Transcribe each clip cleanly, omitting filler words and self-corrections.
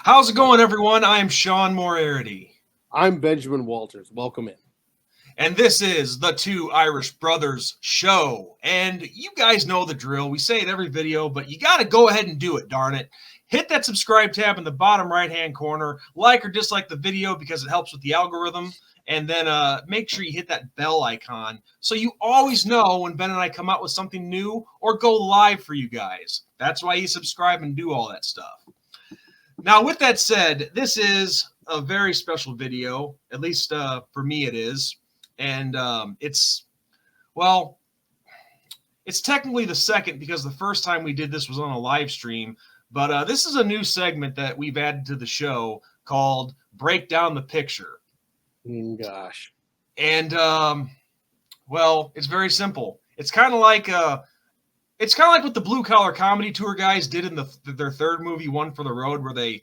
How's it going, everyone? I am Sean Moriarty, I'm Benjamin Walters. Welcome in. and this is the Two Irish Brothers Show. And you guys know the drill. We say it every video, but you got to go ahead and do it, darn it. Hit that subscribe tab in the bottom right-hand corner. Like or dislike the video because it helps with the algorithm. And then make sure you hit that bell icon so you always know when Ben and I come out with something new or go live for you guys. That's why you subscribe and do all that stuff. Now, with that said, this is a very special video, at least for me it is. And it's technically the second because the first time we did this was on a live stream. But this is a new segment that we've added to the show called Break Down the Picture. Gosh. And, it's very simple. It's kind of like what the Blue Collar Comedy Tour guys did in their third movie, One for the Road, where they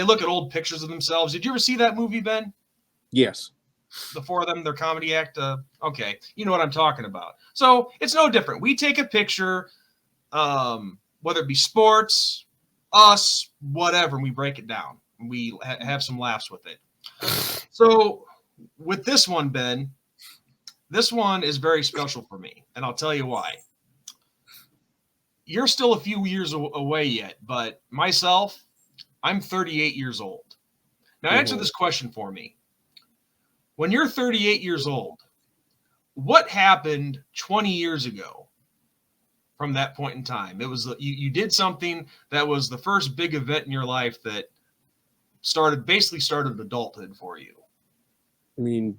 look at old pictures of themselves. Did you ever see that movie, Ben? Yes. The four of them, their comedy act. Okay, you know what I'm talking about. So it's no different. We take a picture, whether it be sports, us, whatever, and we break it down. We have some laughs with it. So with this one, Ben, this one is very special for me, and I'll tell you why. You're still a few years away yet, but myself, I'm 38 years old. Now, answer this question for me. When you're 38 years old, what happened 20 years ago from that point in time? It was you did something that was the first big event in your life that started adulthood for you. I mean,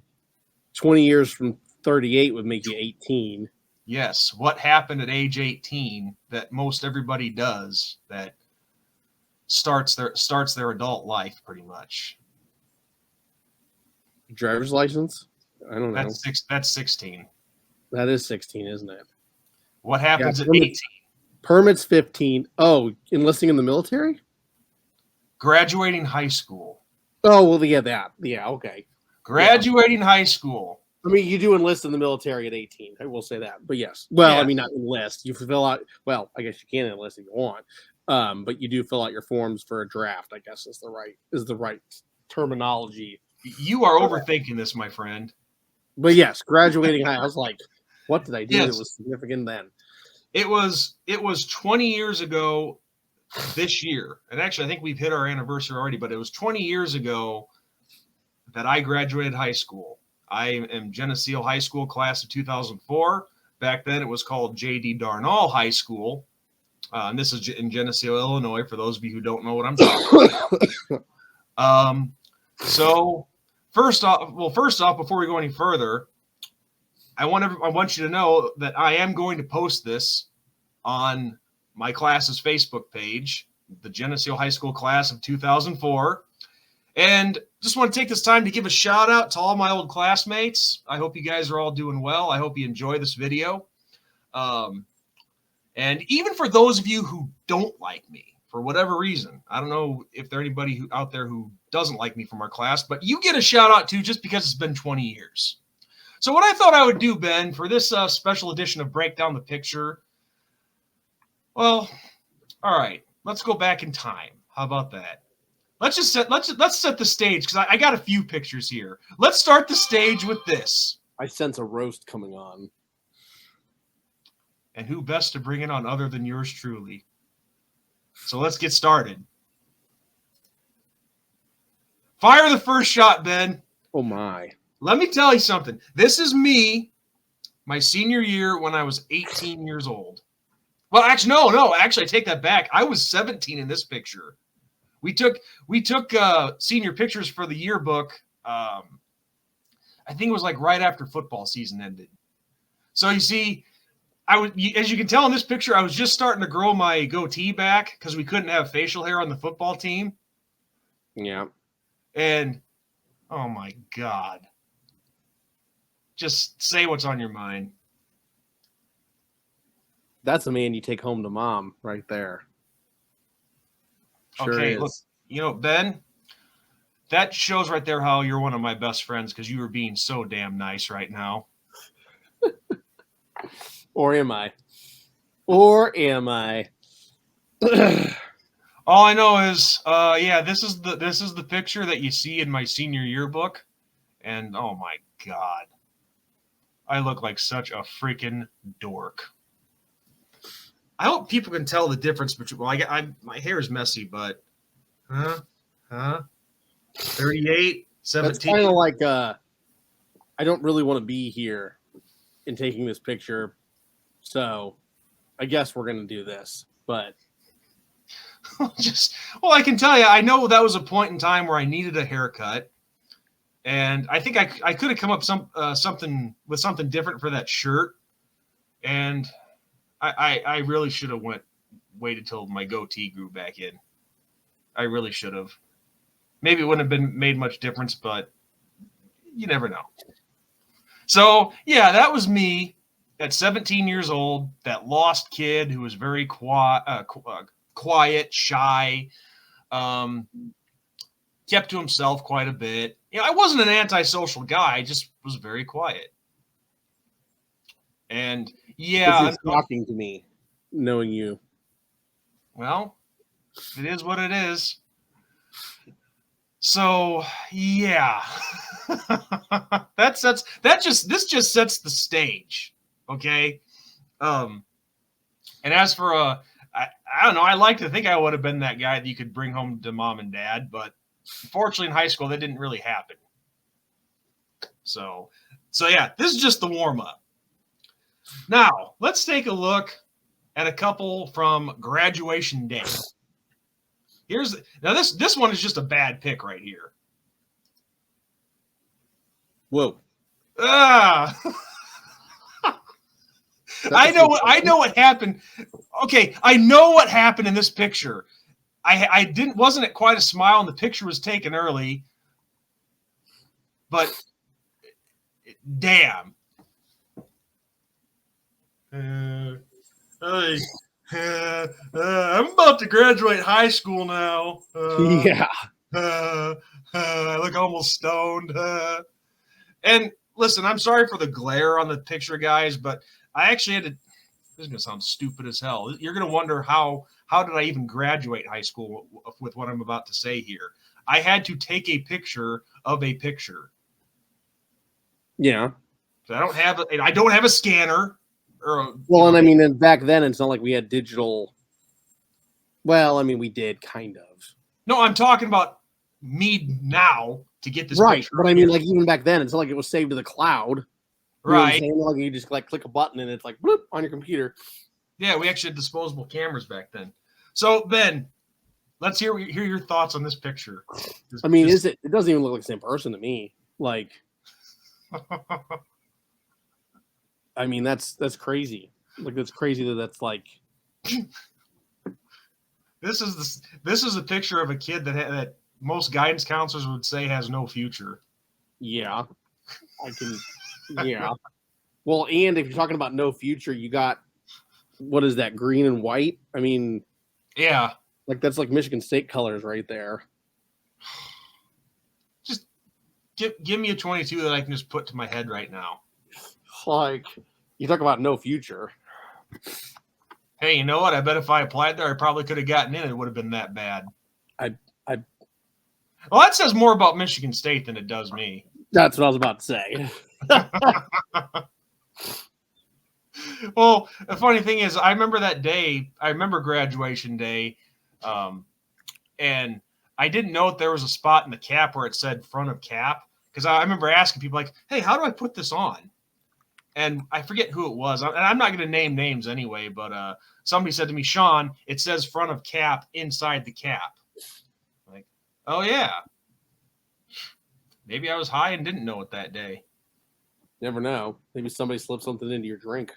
20 years from 38 would make you 18. Yes. What happened at age 18 that most everybody does that starts their adult life pretty much? Driver's license? I don't know. That's 16. That is 16, isn't it? What happens at 18? Permits 15. Oh, enlisting in the military? Graduating high school. Oh, well, yeah, that. Yeah, okay. Graduating high school. I mean, you do enlist in the military at 18. I will say that. But yes. Well, Yeah. I mean, not enlist. You fill out, well, I guess you can enlist if you want. But you do fill out your forms for a draft, I guess is the right terminology. You are overthinking this, my friend. But yes, graduating high. I was like, what did I do Yes. that was significant then? It was 20 years ago this year. And actually, I think we've hit our anniversary already, but it was 20 years ago that I graduated high school. I am Geneseo High School class of 2004. Back then, it was called J.D. Darnall High School. And this is in Geneseo, Illinois, for those of you who don't know what I'm talking about. So first off, before we go any further, I want you to know that I am going to post this on my class's Facebook page, the Geneseo High School class of 2004. And just want to take this time to give a shout out to all my old classmates. I hope you guys are all doing well. I hope you enjoy this video. And even for those of you who don't like me, for whatever reason, I don't know if there's anybody out there who doesn't like me from our class, but you get a shout out too just because it's been 20 years. So what I thought I would do, Ben, for this special edition of Break Down the Picture, well, all right, let's go back in time. How about that? Let's set the stage because I got a few pictures here. Let's start the stage with this. I sense a roast coming on. And who best to bring it on other than yours truly? So let's get started. Fire the first shot, Ben. Oh, my. Let me tell you something. This is me, my senior year when I was 18 years old. Well, actually, no. Actually, I take that back. I was 17 in this picture. We took senior pictures for the yearbook. I think it was like right after football season ended. So you see, as you can tell in this picture, I was just starting to grow my goatee back because we couldn't have facial hair on the football team. Yeah. And oh my God, just say what's on your mind. That's a man you take home to mom right there. Sure Okay, is. look, Ben, that shows right there how you're one of my best friends because you were being so damn nice right now. Or am I? Or am I? All I know is, yeah, this is the picture that you see in my senior yearbook, and oh my god, I look like such a freaking dork. I hope people can tell the difference between. Well, my hair is messy, but 38, That's 17. kind of like I don't really want to be here in taking this picture, so I guess we're gonna do this. But Well, I can tell you, I know that was a point in time where I needed a haircut, and I think I could have come up something with something different for that shirt, and I really should have waited till my goatee grew back in. I really should have. Maybe it wouldn't have been made much difference, but you never know. So yeah, that was me at 17 years old, that lost kid who was very quiet, shy, kept to himself quite a bit. You know, I wasn't an antisocial guy; I just was very quiet. And yeah, this is shocking to me, knowing you. well, it is what it is. So yeah, this just sets the stage, okay. And as for I don't know, I like to think I would have been that guy that you could bring home to mom and dad, but unfortunately in high school that didn't really happen. So yeah, this is just the warm up. Now let's take a look at a couple from graduation day. Now this one is just a bad pick right here. Whoa. Ah. I know what happened. Okay, I know what happened in this picture. I wasn't quite a smile, and the picture was taken early. But damn. I'm about to graduate high school now. Yeah. I look almost stoned. And listen, I'm sorry for the glare on the picture, guys, but I actually had to. This is going to sound stupid as hell. You're going to wonder how did I even graduate high school with what I'm about to say here. I had to take a picture of a picture. Yeah. So I don't have a scanner. And I mean, back then it's not like we had digital. Well, I mean, we did kind of. No, I'm talking about me now to get this right. picture. But I mean, like even back then, it's not like it was saved to the cloud. Right. You know like you just like click a button and it's like bloop on your computer. Yeah, we actually had disposable cameras back then. So Ben, let's hear your thoughts on this picture. I mean, it doesn't even look like the same person to me. Like, I mean, that's crazy. Like, that's crazy that's like. This is a picture of a kid that most guidance counselors would say has no future. Yeah, I can. Yeah. Well, and if you're talking about no future, you got what is that, green and white? I mean, yeah, like that's like Michigan State colors right there. Just give me a 22 that I can just put to my head right now. Like, you talk about no future. Hey, you know what? I bet if I applied there, I probably could have gotten in. It would have been that bad. Well, that says more about Michigan State than it does me. That's what I was about to say. Well, the funny thing is, I remember that day. I remember graduation day, and I didn't know if there was a spot in the cap where it said front of cap, because I remember asking people like, "Hey, how do I put this on?" And I forget who it was. And I'm not going to name names anyway, but somebody said to me, "Sean, it says front of cap inside the cap." Like, oh yeah. Maybe I was high and didn't know it that day. Never know. Maybe somebody slipped something into your drink.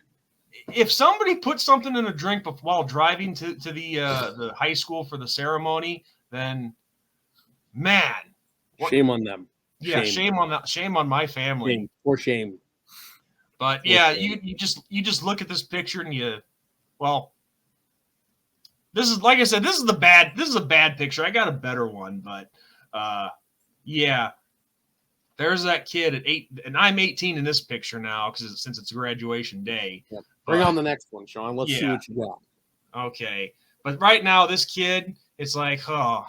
If somebody put something in a drink while driving to the high school for the ceremony, then man, shame on them. Yeah, shame on that. Shame on my family. Shame. But yeah, you just look at this picture and this is, like I said, this is a bad picture. I got a better one, but yeah. There's that kid at 8, and I'm 18 in this picture now since it's graduation day. Yep. Bring on the next one, Sean. Let's see what you got. Okay. But right now, this kid It's like, oh,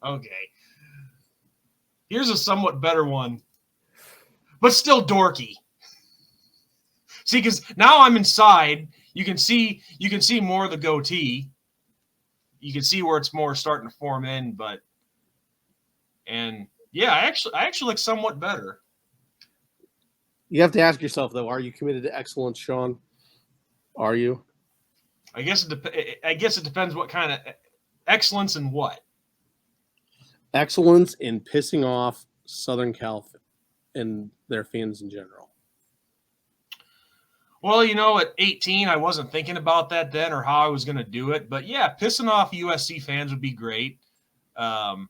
okay. Here's a somewhat better one, but still dorky. See, because now I'm inside. You can see more of the goatee. You can see where it's more starting to form in, and yeah, I actually look somewhat better. You have to ask yourself though: are you committed to excellence, Sean? Are you? I guess it depends what kind of excellence in what. Excellence in pissing off Southern Cal and their fans in general. Well, at 18, I wasn't thinking about that then or how I was going to do it. But yeah, pissing off USC fans would be great. But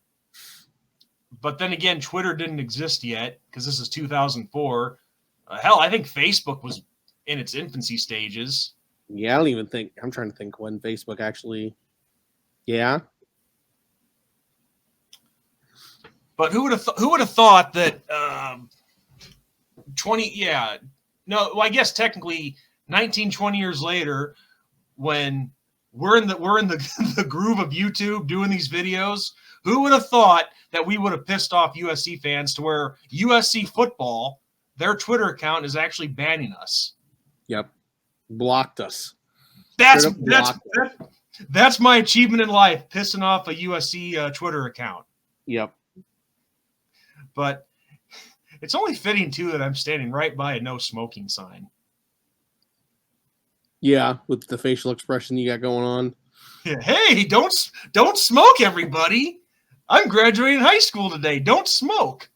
then again, Twitter didn't exist yet because this is 2004. Hell, I think Facebook was in its infancy stages. Yeah, I don't even think. I'm trying to think when Facebook actually. Yeah. But who would have thought that 20? Yeah. No, well, I guess technically 19, 20 years later, when we're in the groove of YouTube doing these videos, who would have thought that we would have pissed off USC fans to where USC football, their Twitter account is actually banning us? Yep. Blocked us. That's my achievement in life, pissing off a USC Twitter account. Yep. But it's only fitting, too, that I'm standing right by a no smoking sign. Yeah, with the facial expression you got going on. Yeah, hey, don't smoke, everybody. I'm graduating high school today. Don't smoke.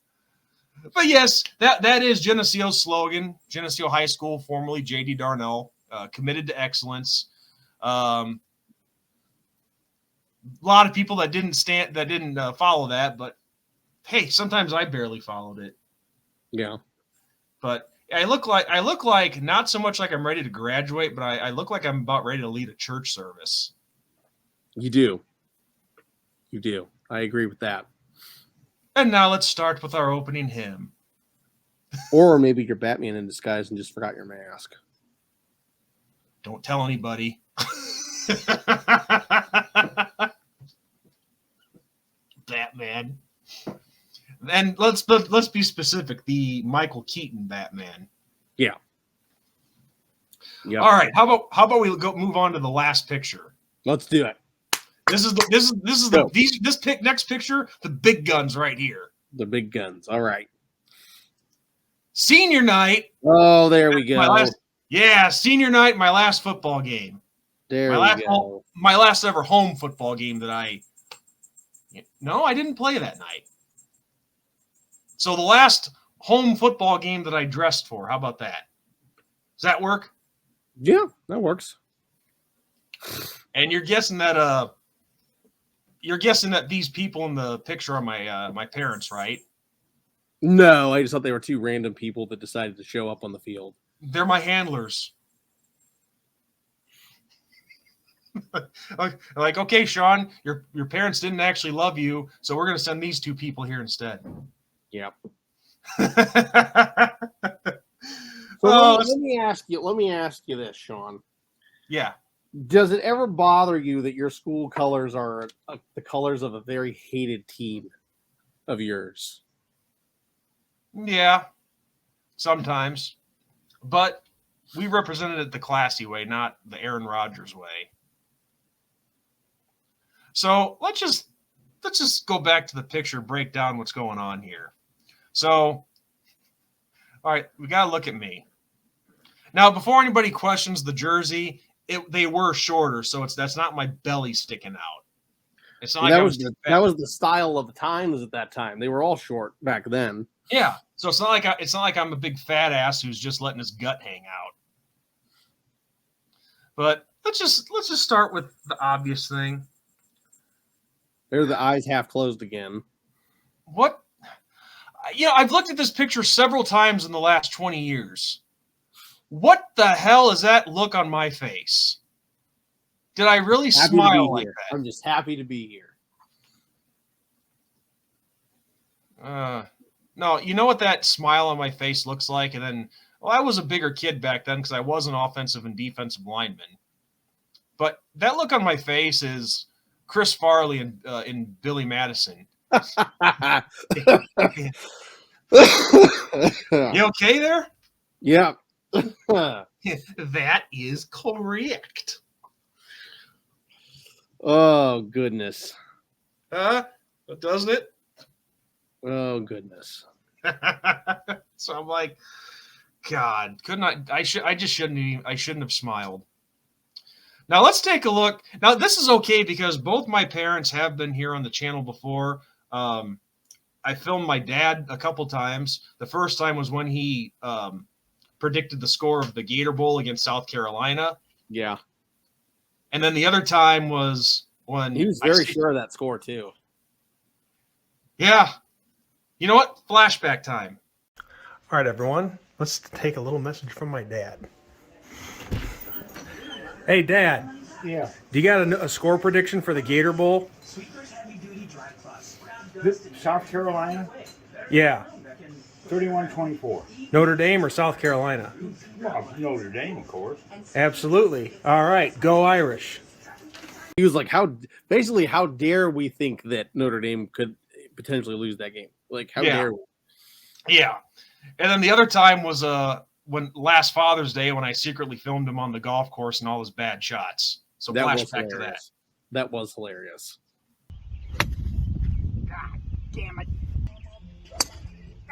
But yes, that is Geneseo's slogan. Geneseo High School, formerly J.D. Darnell, committed to excellence. A lot of people that didn't follow that, but hey, sometimes I barely followed it. Yeah. But I look like not so much like I'm ready to graduate, but I look like I'm about ready to lead a church service. You do. You do. I agree with that. And now let's start with our opening hymn. Or maybe you're Batman in disguise and just forgot your mask. Don't tell anybody. Batman. And let's be specific. The Michael Keaton Batman. Yeah. Yeah. All right. How about we move on to the last picture? Let's do it. Next picture, the big guns right here. The big guns. All right. Senior night. Oh, there we go. Senior night, my last football game. My last ever home football game that I didn't play that night. So the last home football game that I dressed for. How about that? Does that work? Yeah, that works. And you're guessing that these people in the picture are my parents, right? No, I just thought they were two random people that decided to show up on the field. They're my handlers. Like, okay, Sean, your parents didn't actually love you, so we're going to send these two people here instead. Yep. Well, let me ask you this, Sean. Yeah. Does it ever bother you that your school colors are the colors of a very hated team of yours? Yeah, sometimes. But we represented it the classy way, not the Aaron Rodgers way. So let's just go back to the picture, break down what's going on here. So, all right, we got to look at me. Now, before anybody questions the jersey, they were shorter, so that's not my belly sticking out. It's not that was the style of the times at that time. They were all short back then. Yeah, so it's not like I'm a big fat ass who's just letting his gut hang out. But let's just start with the obvious thing. There, the eyes half closed again. What? I've looked at this picture several times in the last 20 years. What the hell is that look on my face? Did I really smile like that? I'm just happy to be here. No, you know what that smile on my face looks like? And then, I was a bigger kid back then because I was an offensive and defensive lineman. But that look on my face is Chris Farley in Billy Madison. You okay there? Yeah. That is correct. Oh, goodness. Doesn't it? Oh, goodness. So I'm like, God, I shouldn't have smiled. Now let's take a look. Now this is okay because both my parents have been here on the channel before. I filmed my dad a couple times. The first time was when he predicted the score of the Gator Bowl against South Carolina. Yeah. And then the other time was when he was very sure of that score too. Yeah. You know what? Flashback time. All right, everyone. Let's take a little message from my dad. Hey, Dad. Yeah. Do you got a score prediction for the Gator Bowl? This South Carolina, Yeah. 31-24. Notre Dame or South Carolina? Well, Notre Dame, of course. Absolutely. All right. Go Irish. He was like, how dare we think that Notre Dame could potentially lose that game? Like, how dare we? Yeah. And then the other time was when last Father's Day when I secretly filmed him on the golf course and all his bad shots. So That was flashback to that. hilarious. That was hilarious. God damn it.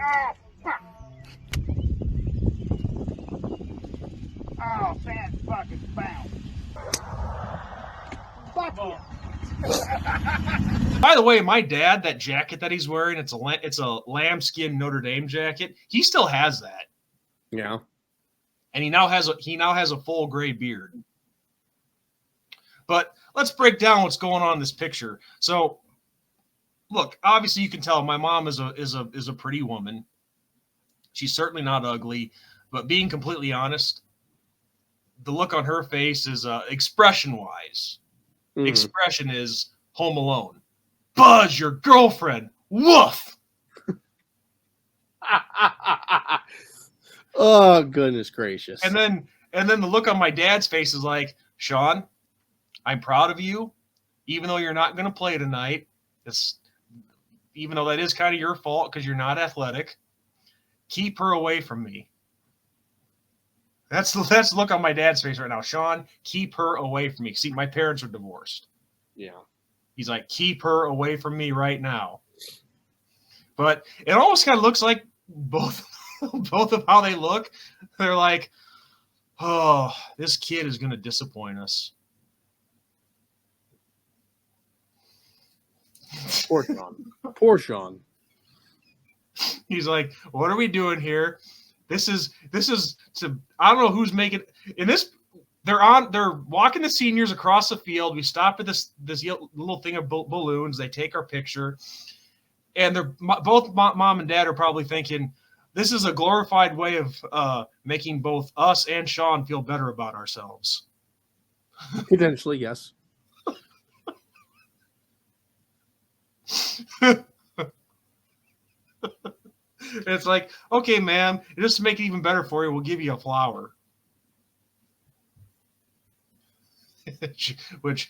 Oh, fuck. Oh, bad fucking bounce. Fuck you. By the way, my dad, that jacket that he's wearing, it's a lambskin Notre Dame jacket. He still has that. Yeah. And he now has a full gray beard. But let's break down what's going on in this picture. So, look, obviously you can tell my mom is a pretty woman. She's certainly not ugly, but being completely honest, the look on her face is expression-wise. Expression is Home Alone. Buzz, your girlfriend. Woof. Oh, goodness gracious. And then the look on my dad's face is like, Sean, I'm proud of you, even though you're not going to play tonight. Even though that is kind of your fault because you're not athletic. Keep her away from me. That's the look on my dad's face right now. Sean, keep her away from me. See, my parents are divorced. Yeah. He's like, keep her away from me right now. But it almost kind of looks like both of how they look. They're like, oh, this kid is going to disappoint us. Poor Sean. Poor Sean. He's like, what are we doing here? This is to, I don't know who's making in this. They're walking the seniors across the field. We stop at this little thing of balloons. They take our picture, and they're both mom and dad are probably thinking this is a glorified way of making both us and Sean feel better about ourselves. Potentially, yes. It's like, okay, ma'am, just to make it even better for you, we'll give you a flower. Which,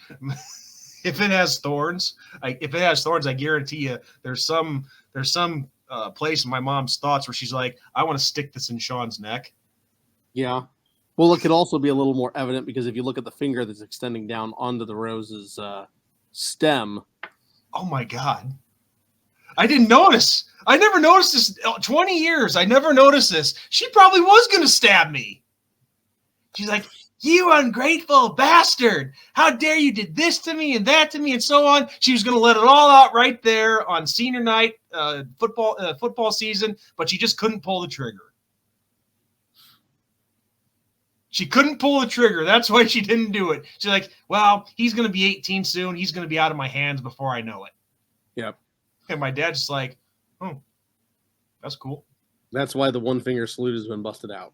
if it has thorns, I guarantee you, there's some place in my mom's thoughts where she's like, I want to stick this in Sean's neck. Yeah. Well, it could also be a little more evident because if you look at the finger that's extending down onto the rose's stem. Oh my God. I didn't notice. I never noticed this. 20 years. I never noticed this. She probably was going to stab me. She's like, you ungrateful bastard. How dare you did this to me and that to me and so on. She was going to let it all out right there on senior night, football season, but she just couldn't pull the trigger. She couldn't pull the trigger. That's why she didn't do it. She's like, well, he's going to be 18 soon. He's going to be out of my hands before I know it. Yep. And my dad's just like, oh, that's cool. That's why the one finger salute has been busted out.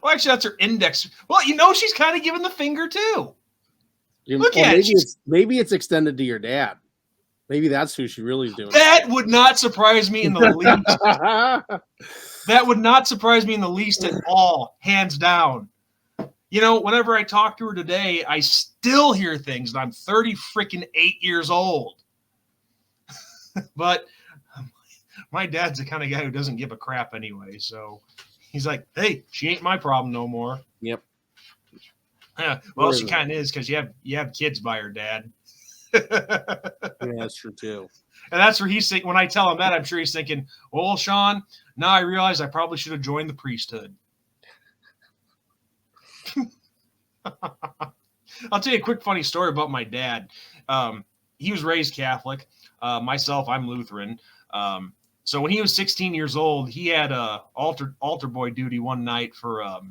Well, actually, that's her index. Well, she's kind of giving the finger too. Look at it. Maybe it's extended to your dad. Maybe that's who she really is doing. That would not surprise me in the least. That would not surprise me in the least at all, hands down. You know, whenever I talk to her today, I still hear things, and I'm 8 years old. But my dad's the kind of guy who doesn't give a crap anyway. So he's like, hey, she ain't my problem no more. Yep. Yeah, well, she kind of is because you have kids by her dad. Yeah, that's true too. And that's where he's thinking, when I tell him that, I'm sure he's thinking, well, Sean, now I realize I probably should have joined the priesthood. I'll tell you a quick funny story about my dad. He was raised Catholic. Myself, I'm Lutheran. So when he was 16 years old, he had altar boy duty one night for a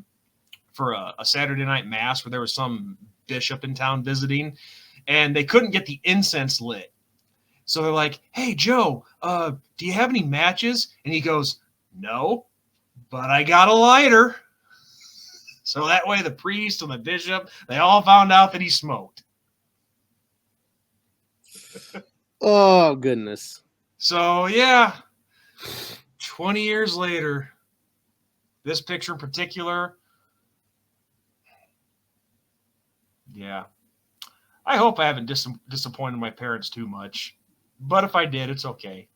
Saturday night mass where there was some bishop in town visiting, and they couldn't get the incense lit. So they're like, hey, Joe, do you have any matches? And he goes, no, but I got a lighter. So that way the priest and the bishop, they all found out that he smoked. Oh, goodness. So, yeah, 20 years later, this picture in particular, yeah. I hope I haven't disappointed my parents too much. But if I did, it's okay.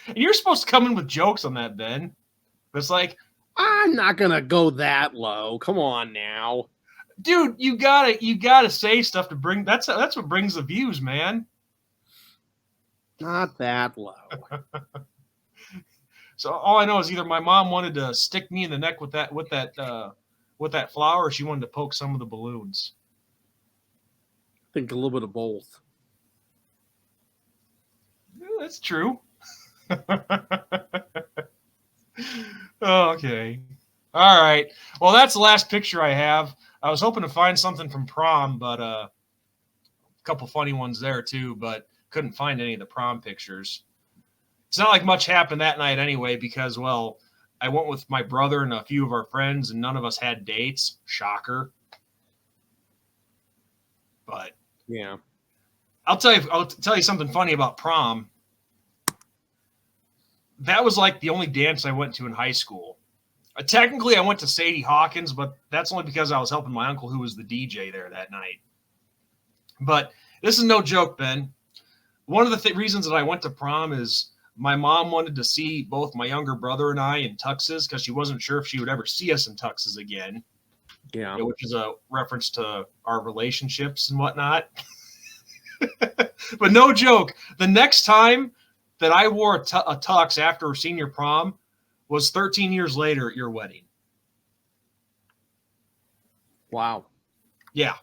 And you're supposed to come in with jokes on that, Ben. But it's like, I'm not gonna go that low. Come on now. dude, you gotta say stuff to bring that's what brings the views, man. Not that low. So all I know is either my mom wanted to stick me in the neck with that flower, or she wanted to poke some of the balloons. I think a little bit of both. Yeah, that's true. Okay. All right. Well, that's the last picture I have. I was hoping to find something from prom, but a couple funny ones there too, but couldn't find any of the prom pictures. It's not like much happened that night anyway, because, well, I went with my brother and a few of our friends, and none of us had dates. Shocker. But Yeah. I'll tell you something funny about prom. That was like the only dance I went to in high school. Technically, I went to Sadie Hawkins, but that's only because I was helping my uncle who was the DJ there that night. But this is no joke, Ben. One of the reasons that I went to prom is my mom wanted to see both my younger brother and I in tuxes because she wasn't sure if she would ever see us in tuxes again. Yeah. Which is a reference to our relationships and whatnot. But no joke, the next time that I wore a tux after senior prom was 13 years later at your wedding. Wow. Yeah.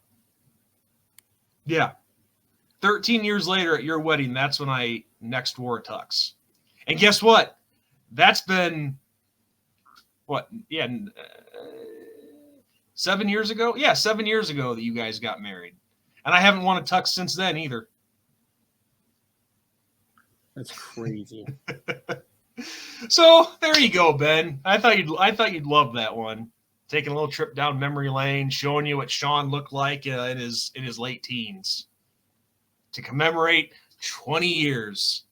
13 years later at your wedding, that's when I next wore a tux. And guess what? That's been, 7 years ago? Yeah, 7 years ago that you guys got married. And I haven't worn a tux since then either. That's crazy. So there you go, Ben. I thought you'd love that one. Taking a little trip down memory lane, showing you what Sean looked like in his late teens, to commemorate 20 years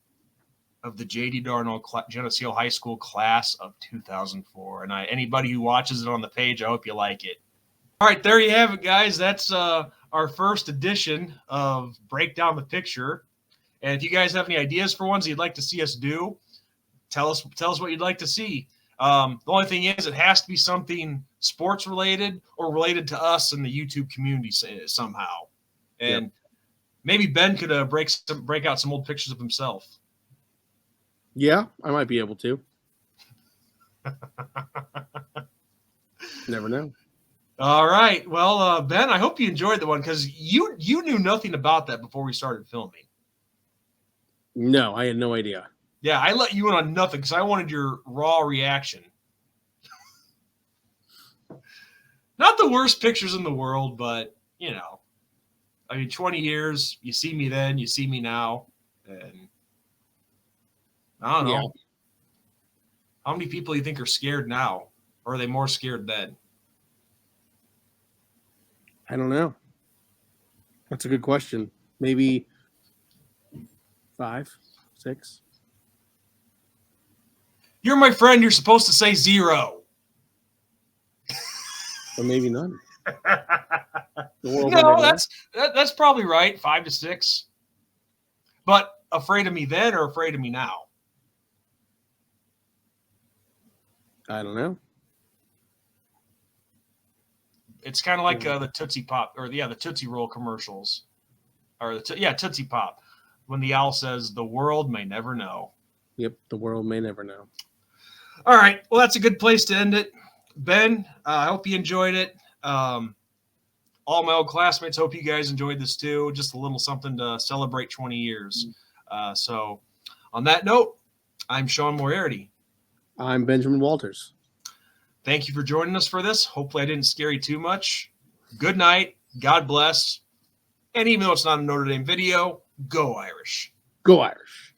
of the J.D. Darnall Geneseo High School class of 2004. And anybody who watches it on the page, I hope you like it. All right, there you have it, guys. That's our first edition of Break Down the Picture. And if you guys have any ideas for ones you'd like to see us do, tell us what you'd like to see. The only thing is, it has to be something sports related or related to us in the YouTube community somehow. And maybe Ben could break out some old pictures of himself. Yeah, I might be able to. Never know. All right. Well, Ben, I hope you enjoyed the one because you knew nothing about that before we started filming. No, I had no idea. Yeah, I let you in on nothing because I wanted your raw reaction. Not the worst pictures in the world, but, you know, I mean, 20 years, you see me then, you see me now, and I don't know. Yeah. How many people do you think are scared now? Or are they more scared then? I don't know. That's a good question. Maybe 5, 6. You're my friend. You're supposed to say 0. So maybe none. The world may No, never know. that's probably right. 5 to 6. But afraid of me then or afraid of me now? I don't know. It's kind of like the Tootsie Pop, or the Tootsie Roll commercials, or Tootsie Pop, when the owl says, "The world may never know." Yep, the world may never know. All right, well, that's a good place to end it. Ben, I hope you enjoyed it. All my old classmates, hope you guys enjoyed this too. Just a little something to celebrate 20 years. So, on that note, I'm Sean Moriarty. I'm Benjamin Walters. Thank you for joining us for this. Hopefully, I didn't scare you too much. Good night. God bless. And even though it's not a Notre Dame video, go Irish. Go Irish.